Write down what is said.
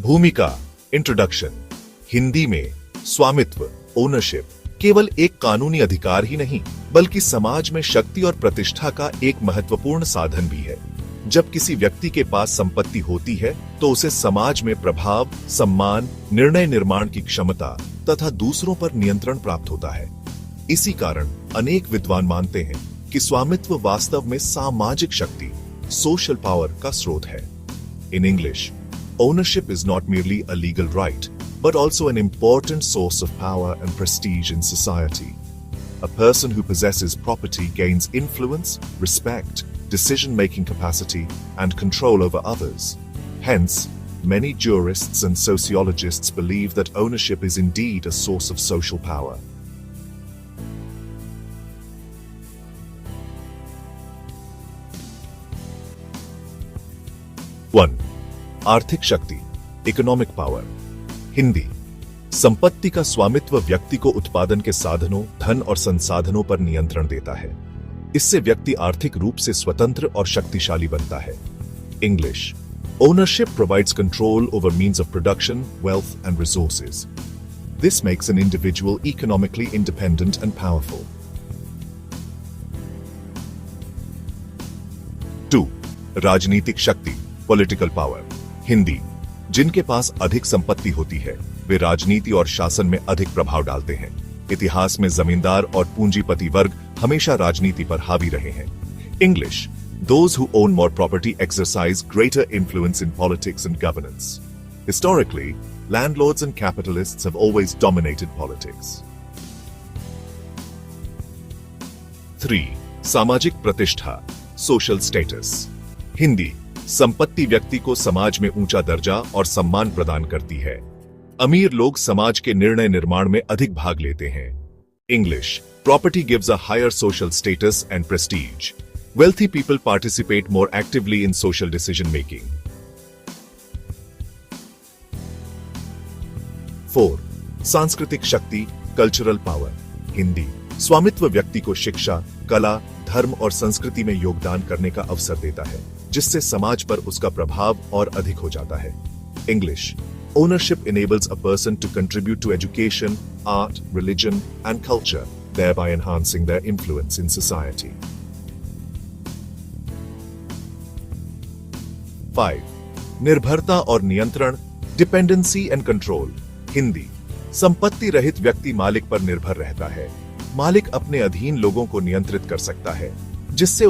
भूमिका इंट्रोडक्शन। हिंदी में स्वामित्व ओनरशिप केवल एक कानूनी अधिकार ही नहीं बल्कि समाज में शक्ति और प्रतिष्ठा का एक महत्वपूर्ण साधन भी है। जब किसी व्यक्ति के पास संपत्ति होती है तो उसे समाज में प्रभाव, सम्मान, निर्णय निर्माण की क्षमता तथा दूसरों पर नियंत्रण प्राप्त होता है। इसी कारण अनेक विद्वान मानते हैं कि स्वामित्व वास्तव में सामाजिक शक्ति, सोशल पावर का स्रोत है। In English, ownership is not merely a legal right, but also an important source of power and prestige in society. A person who possesses property gains influence, respect, decision-making capacity, and control over others. Hence, many jurists and sociologists believe that ownership is indeed a source of social power. One, आर्थिक शक्ति, economic power. Hindi, संपत्ति का स्वामित्व व्यक्ति को उत्पादन के साधनों, धन और संसाधनों पर नियंत्रण देता है। इससे व्यक्ति आर्थिक रूप से स्वतंत्र और शक्तिशाली बनता है। English, ownership provides control over means of production, wealth and resources. This makes an individual economically independent and powerful. 2, राजनीतिक शक्ति, पॉलिटिकल पावर। हिंदी, जिनके पास अधिक संपत्ति होती है वे राजनीति और शासन में अधिक प्रभाव डालते हैं। इतिहास में जमींदार और पूंजीपति वर्ग हमेशा राजनीति पर हावी रहे हैं। English, those who own more property exercise greater influence in politics and governance. Historically, landlords and capitalists have always dominated politics. 3, सामाजिक प्रतिष्ठा, सोशल स्टेटस। हिंदी, संपत्ति व्यक्ति को समाज में ऊंचा दर्जा और सम्मान प्रदान करती है। अमीर लोग समाज के निर्णय निर्माण में अधिक भाग लेते हैं। English, property gives a higher social status and prestige. Wealthy people participate more actively in social decision making. 4, सांस्कृतिक शक्ति, कल्चरल पावर। हिंदी, स्वामित्व व्यक्ति को शिक्षा, कला, धर्म और संस्कृति में योगदान करने का अवसर देता है, जिससे समाज पर उसका प्रभाव और अधिक हो जाता है। English, ownership enables a person to contribute to education, art, religion, and culture, thereby enhancing their influence in society. 5, निर्भरता और नियंत्रण, डिपेंडेंसी एंड कंट्रोल। हिंदी, संपत्ति रहित व्यक्ति मालिक पर निर्भर रहता है। मालिक अपने अधीन लोगों को नियंत्रित कर सकता है, जिससे